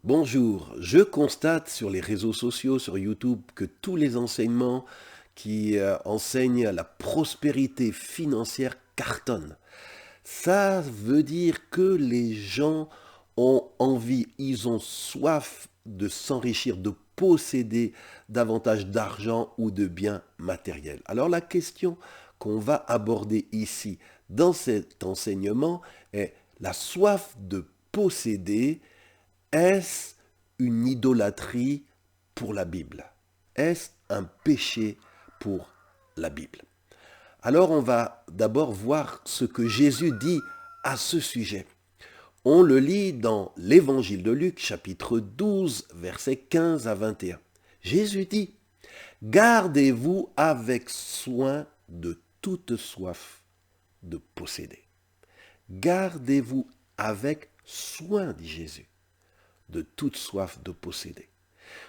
Bonjour, je constate sur les réseaux sociaux, sur YouTube, que tous les enseignements qui enseignent la prospérité financière cartonnent. Ça veut dire que les gens ont envie, ils ont soif de s'enrichir, de posséder davantage d'argent ou de biens matériels. Alors la question qu'on va aborder ici dans cet enseignement est la soif de posséder. Est-ce une idolâtrie pour la Bible? Est-ce un péché pour la Bible? Alors on va d'abord voir ce que Jésus dit à ce sujet. On le lit dans l'évangile de Luc, chapitre 12, versets 15 à 21. Jésus dit, gardez-vous avec soin de toute soif de posséder. Gardez-vous avec soin, dit Jésus, de toute soif de posséder.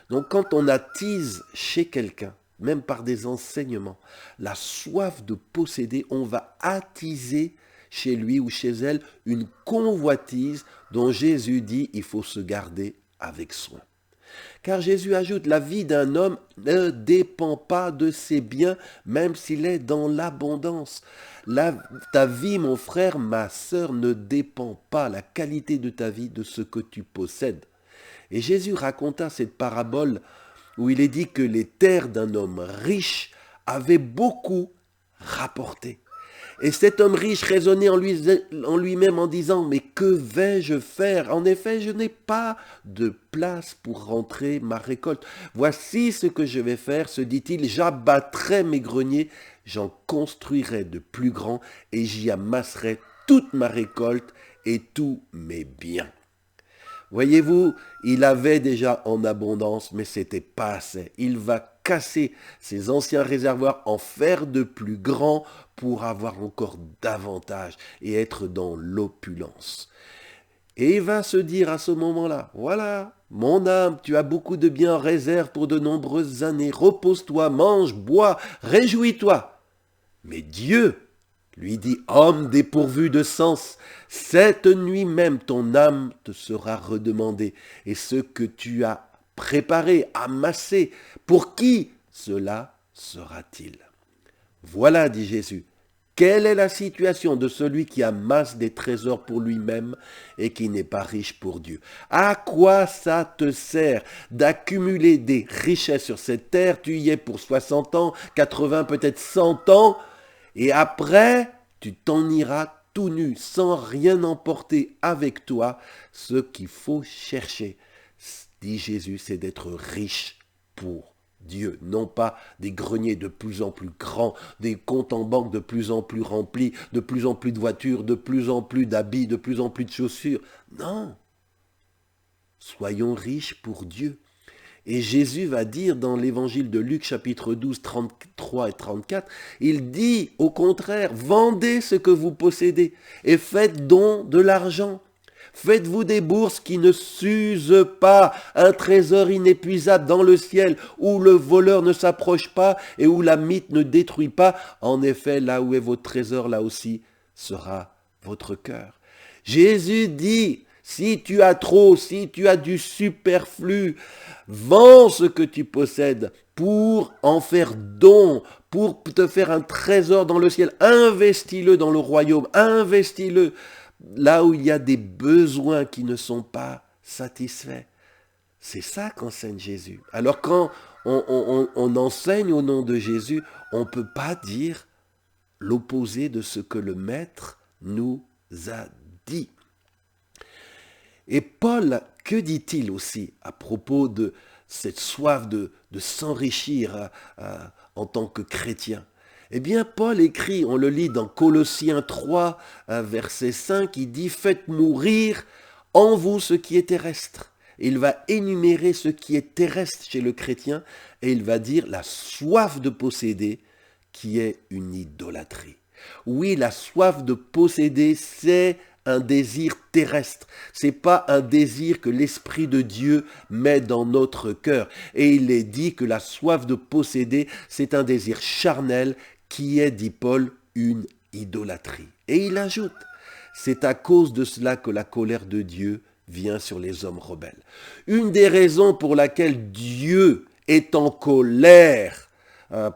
Donc quand on attise chez quelqu'un, même par des enseignements, la soif de posséder, on va attiser chez lui ou chez elle une convoitise dont Jésus dit il faut se garder avec soin. Car Jésus ajoute, la vie d'un homme ne dépend pas de ses biens, même s'il est dans l'abondance. Ta vie, mon frère, ma sœur, ne dépend pas, la qualité de ta vie, de ce que tu possèdes. Et Jésus raconta cette parabole où il est dit que les terres d'un homme riche avaient beaucoup rapporté. Et cet homme riche raisonnait en lui-même en disant, mais que vais-je faire? En effet, je n'ai pas de place pour rentrer ma récolte. Voici ce que je vais faire, se dit-il, j'abattrai mes greniers, j'en construirai de plus grands et j'y amasserai toute ma récolte et tous mes biens. Voyez-vous, il avait déjà en abondance, mais c'était pas assez. Il va casser ses anciens réservoirs, en faire de plus grands pour avoir encore davantage et être dans l'opulence. Et il va se dire à ce moment-là, voilà, mon âme, tu as beaucoup de biens en réserve pour de nombreuses années. Repose-toi, mange, bois, réjouis-toi. Mais Dieu lui dit, homme dépourvu de sens, cette nuit même ton âme te sera redemandée, et ce que tu as préparé, amassé, pour qui cela sera-t-il? Voilà, dit Jésus, quelle est la situation de celui qui amasse des trésors pour lui-même et qui n'est pas riche pour Dieu? À quoi ça te sert d'accumuler des richesses sur cette terre? Tu y es pour 60 ans, 80, peut-être 100 ans, et après, tu t'en iras tout nu, sans rien emporter avec toi. Ce qu'il faut chercher, dit Jésus, c'est d'être riche pour Dieu. Non pas des greniers de plus en plus grands, des comptes en banque de plus en plus remplis, de plus en plus de voitures, de plus en plus d'habits, de plus en plus de chaussures. Non. Soyons riches pour Dieu. Et Jésus va dire dans l'évangile de Luc chapitre 12, 33 et 34, il dit au contraire, vendez ce que vous possédez et faites don de l'argent. Faites-vous des bourses qui ne s'usent pas, un trésor inépuisable dans le ciel, où le voleur ne s'approche pas et où la mythe ne détruit pas. En effet, là où est votre trésor, là aussi sera votre cœur. Jésus dit, si tu as trop, si tu as du superflu, vends ce que tu possèdes pour en faire don, pour te faire un trésor dans le ciel. Investis-le dans le royaume, investis-le là où il y a des besoins qui ne sont pas satisfaits. C'est ça qu'enseigne Jésus. Alors quand on enseigne au nom de Jésus, on ne peut pas dire l'opposé de ce que le Maître nous a dit. Et Paul, que dit-il aussi à propos de cette soif de s'enrichir en tant que chrétien? Eh bien, Paul écrit, on le lit dans Colossiens 3, verset 5, il dit « Faites mourir en vous ce qui est terrestre ». Il va énumérer ce qui est terrestre chez le chrétien et il va dire la soif de posséder qui est une idolâtrie. Oui, la soif de posséder, c'est un désir terrestre. C'est pas un désir que l'Esprit de Dieu met dans notre cœur. Et il est dit que la soif de posséder, c'est un désir charnel qui est, dit Paul, une idolâtrie. Et il ajoute, c'est à cause de cela que la colère de Dieu vient sur les hommes rebelles. Une des raisons pour laquelle Dieu est en colère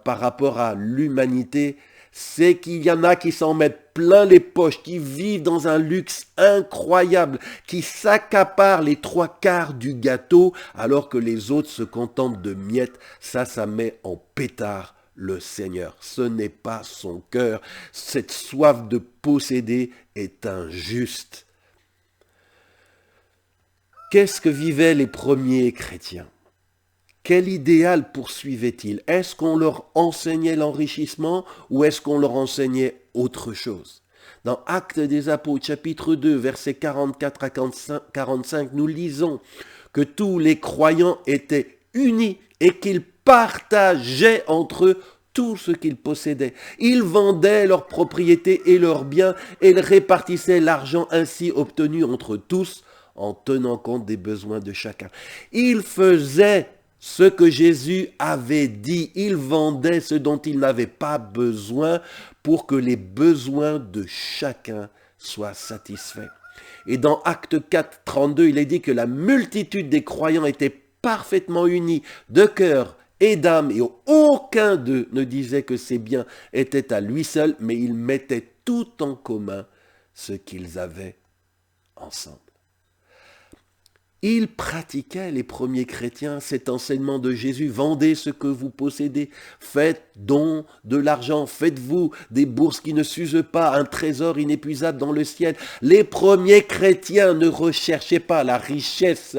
par rapport à l'humanité, c'est qu'il y en a qui s'en mettent plein les poches, qui vivent dans un luxe incroyable, qui s'accaparent les 3/4 du gâteau, alors que les autres se contentent de miettes. Ça met en pétard le Seigneur. Ce n'est pas son cœur. Cette soif de posséder est injuste. Qu'est-ce que vivaient les premiers chrétiens? Quel idéal poursuivaient-ils? Est-ce qu'on leur enseignait l'enrichissement ou est-ce qu'on leur enseignait autre chose? Dans Actes des Apôtres, chapitre 2, versets 44 à 45, nous lisons que tous les croyants étaient unis et qu'ils partageaient entre eux tout ce qu'ils possédaient. Ils vendaient leurs propriétés et leurs biens et ils répartissaient l'argent ainsi obtenu entre tous en tenant compte des besoins de chacun. Ils faisaient ce que Jésus avait dit. Il vendait ce dont il n'avait pas besoin pour que les besoins de chacun soient satisfaits. Et dans Acte 4, 32, il est dit que la multitude des croyants était parfaitement unie de cœur et d'âme, et aucun d'eux ne disait que ses biens étaient à lui seul, mais ils mettaient tout en commun ce qu'ils avaient ensemble. Ils pratiquaient, les premiers chrétiens, cet enseignement de Jésus. Vendez ce que vous possédez, faites don de l'argent, faites-vous des bourses qui ne s'usent pas, un trésor inépuisable dans le ciel. Les premiers chrétiens ne recherchaient pas la richesse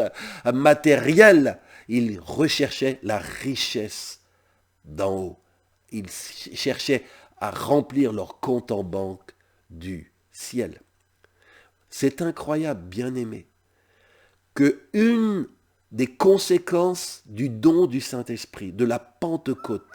matérielle, ils recherchaient la richesse d'en haut. Ils cherchaient à remplir leur compte en banque du ciel. C'est incroyable, bien-aimés, que une des conséquences du don du Saint-Esprit, de la Pentecôte,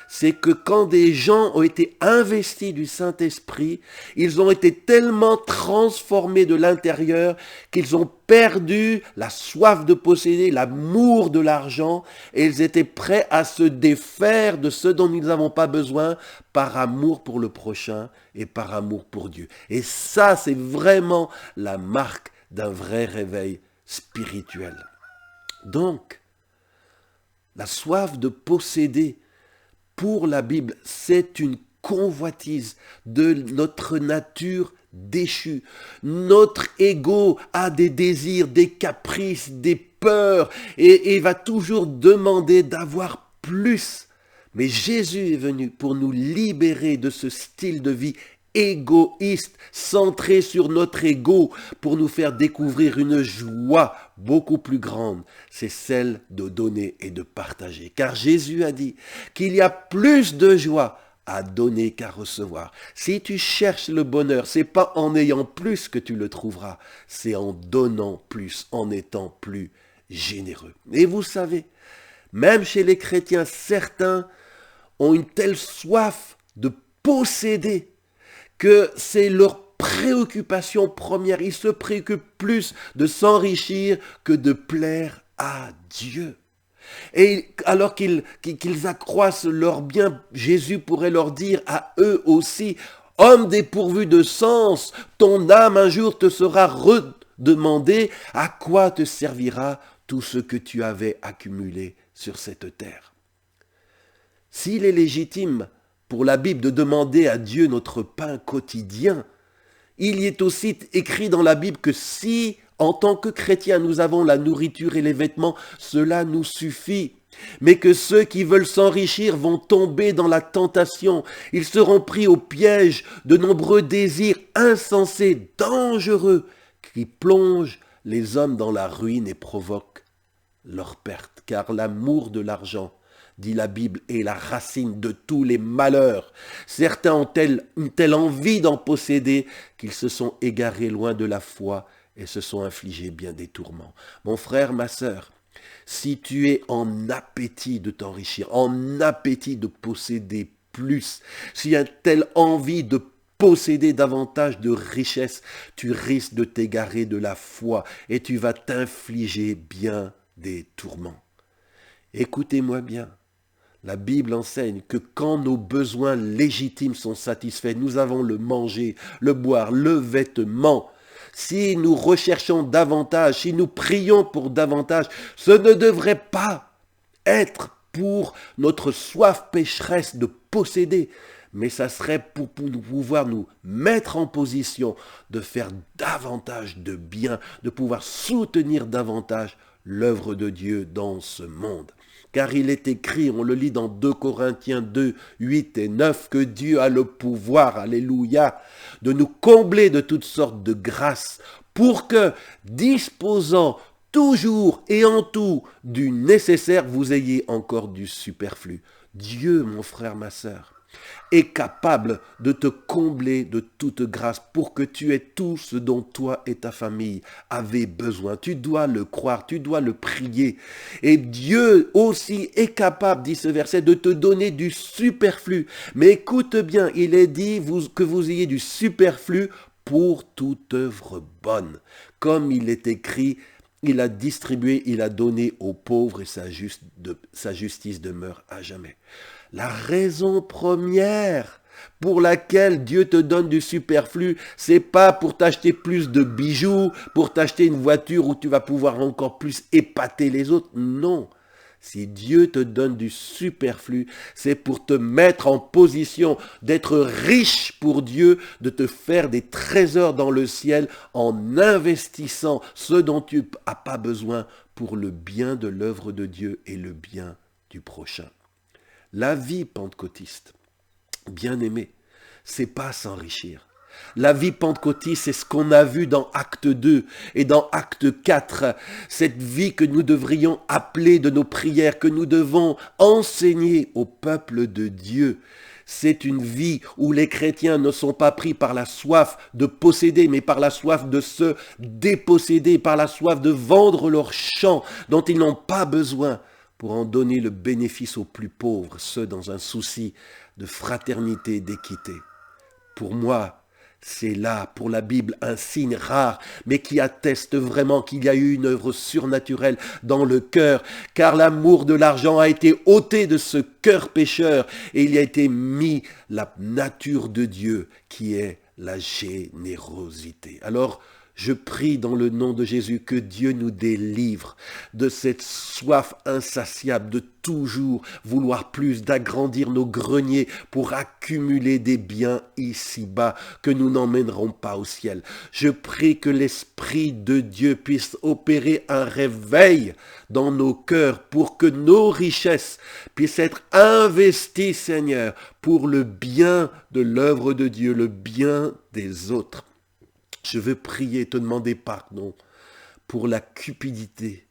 c'est que quand des gens ont été investis du Saint-Esprit, ils ont été tellement transformés de l'intérieur qu'ils ont perdu la soif de posséder, l'amour de l'argent, et ils étaient prêts à se défaire de ce dont nous n'avons pas besoin par amour pour le prochain et par amour pour Dieu. Et ça, c'est vraiment la marque d'un vrai réveil spirituel. Donc, la soif de posséder pour la Bible, c'est une convoitise de notre nature déchue. Notre ego a des désirs, des caprices, des peurs et va toujours demander d'avoir plus. Mais Jésus est venu pour nous libérer de ce style de vie égoïste, centré sur notre ego, pour nous faire découvrir une joie beaucoup plus grande, c'est celle de donner et de partager. Car Jésus a dit qu'il y a plus de joie à donner qu'à recevoir. Si tu cherches le bonheur, c'est pas en ayant plus que tu le trouveras, c'est en donnant plus, en étant plus généreux. Et vous savez, même chez les chrétiens, certains ont une telle soif de posséder que c'est leur préoccupation première. Ils se préoccupent plus de s'enrichir que de plaire à Dieu. Et alors qu'ils accroissent leurs biens, Jésus pourrait leur dire à eux aussi, « Homme dépourvu de sens, ton âme un jour te sera redemandée, à quoi te servira tout ce que tu avais accumulé sur cette terre ?» S'il est légitime pour la Bible de demander à Dieu notre pain quotidien, il y est aussi écrit dans la Bible que si, en tant que chrétiens, nous avons la nourriture et les vêtements, cela nous suffit. Mais que ceux qui veulent s'enrichir vont tomber dans la tentation. Ils seront pris au piège de nombreux désirs insensés, dangereux, qui plongent les hommes dans la ruine et provoquent leur perte. Car l'amour de l'argent, dit la Bible, est la racine de tous les malheurs. Certains ont une telle envie d'en posséder qu'ils se sont égarés loin de la foi et se sont infligés bien des tourments. Mon frère, ma sœur, si tu es en appétit de t'enrichir, en appétit de posséder plus, s'il y a telle envie de posséder davantage de richesses, tu risques de t'égarer de la foi et tu vas t'infliger bien des tourments. Écoutez-moi bien. La Bible enseigne que quand nos besoins légitimes sont satisfaits, nous avons le manger, le boire, le vêtement. si nous recherchons davantage, si nous prions pour davantage, ce ne devrait pas être pour notre soif pécheresse de posséder, mais ça serait pour pouvoir nous mettre en position de faire davantage de bien, de pouvoir soutenir davantage l'œuvre de Dieu dans ce monde. Car il est écrit, on le lit dans 2 Corinthiens 2, 8 et 9, que Dieu a le pouvoir, alléluia, de nous combler de toutes sortes de grâces pour que, disposant toujours et en tout du nécessaire, vous ayez encore du superflu. Dieu, mon frère, ma sœur, est capable de te combler de toute grâce pour que tu aies tout ce dont toi et ta famille avez besoin. Tu dois le croire, tu dois le prier. Et Dieu aussi est capable, dit ce verset, de te donner du superflu. Mais écoute bien, il est dit que vous ayez du superflu pour toute œuvre bonne. Comme il est écrit, il a distribué, il a donné aux pauvres et sa justice demeure à jamais. La raison première pour laquelle Dieu te donne du superflu, c'est pas pour t'acheter plus de bijoux, pour t'acheter une voiture où tu vas pouvoir encore plus épater les autres. Non. Si Dieu te donne du superflu, c'est pour te mettre en position d'être riche pour Dieu, de te faire des trésors dans le ciel en investissant ce dont tu n'as pas besoin pour le bien de l'œuvre de Dieu et le bien du prochain. La vie pentecôtiste, bien aimé, c'est pas s'enrichir. La vie pentecôtiste, c'est ce qu'on a vu dans Acte 2 et dans Acte 4. Cette vie que nous devrions appeler de nos prières, que nous devons enseigner au peuple de Dieu. C'est une vie où les chrétiens ne sont pas pris par la soif de posséder, mais par la soif de se déposséder, par la soif de vendre leurs champs dont ils n'ont pas besoin, pour en donner le bénéfice aux plus pauvres, ceux dans un souci de fraternité, d'équité. Pour moi, c'est là, pour la Bible, un signe rare, mais qui atteste vraiment qu'il y a eu une œuvre surnaturelle dans le cœur, car l'amour de l'argent a été ôté de ce cœur pécheur, et il y a été mis la nature de Dieu, qui est la générosité. Alors, je prie dans le nom de Jésus que Dieu nous délivre de cette soif insatiable de toujours vouloir plus, d'agrandir nos greniers pour accumuler des biens ici-bas que nous n'emmènerons pas au ciel. Je prie que l'Esprit de Dieu puisse opérer un réveil dans nos cœurs pour que nos richesses puissent être investies, Seigneur, pour le bien de l'œuvre de Dieu, le bien des autres. Je veux prier, te demander pardon pour la cupidité,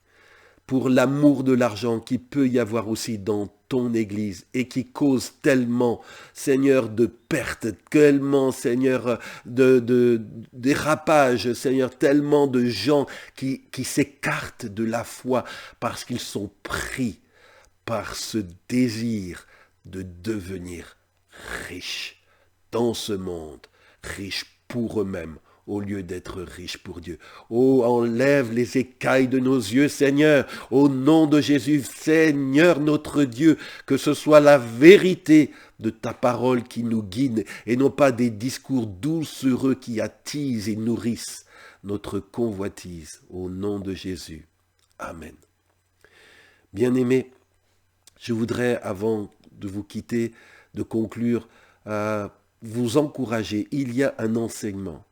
pour l'amour de l'argent qui peut y avoir aussi dans ton Église et qui cause tellement, Seigneur, de pertes, tellement, Seigneur, de dérapage, Seigneur, tellement de gens qui s'écartent de la foi parce qu'ils sont pris par ce désir de devenir riches dans ce monde, riches pour eux-mêmes, au lieu d'être riches pour Dieu. Oh, enlève les écailles de nos yeux, Seigneur, au nom de Jésus, Seigneur notre Dieu, que ce soit la vérité de ta parole qui nous guide, et non pas des discours doucereux qui attisent et nourrissent notre convoitise, au nom de Jésus. Amen. Bien-aimés, je voudrais, avant de vous quitter, de conclure, vous encourager. Il y a un enseignement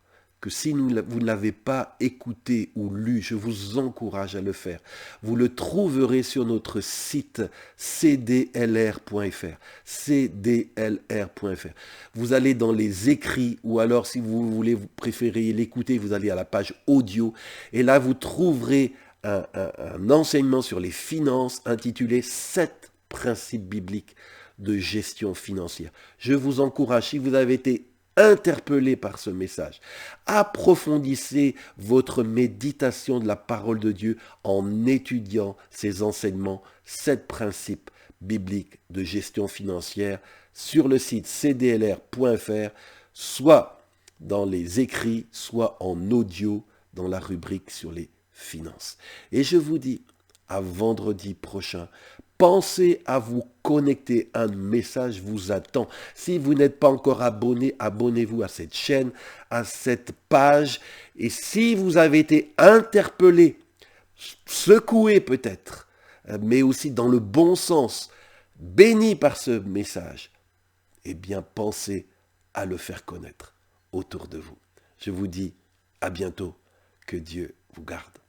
que si vous ne l'avez pas écouté ou lu, je vous encourage à le faire. Vous le trouverez sur notre site cdlr.fr. cdlr.fr. Vous allez dans les écrits, ou alors si vous préférez l'écouter, vous allez à la page audio, et là vous trouverez un enseignement sur les finances intitulé « 7 principes bibliques de gestion financière ». Je vous encourage, si vous avez été interpellé par ce message, approfondissez votre méditation de la parole de Dieu en étudiant ces enseignements, 7 principes bibliques de gestion financière sur le site cdlr.fr, soit dans les écrits, soit en audio dans la rubrique sur les finances. Et je vous dis à vendredi prochain. Pensez à vous connecter, un message vous attend. Si vous n'êtes pas encore abonné, abonnez-vous à cette chaîne, à cette page. Et si vous avez été interpellé, secoué peut-être, mais aussi dans le bon sens, béni par ce message, eh bien pensez à le faire connaître autour de vous. Je vous dis à bientôt, que Dieu vous garde.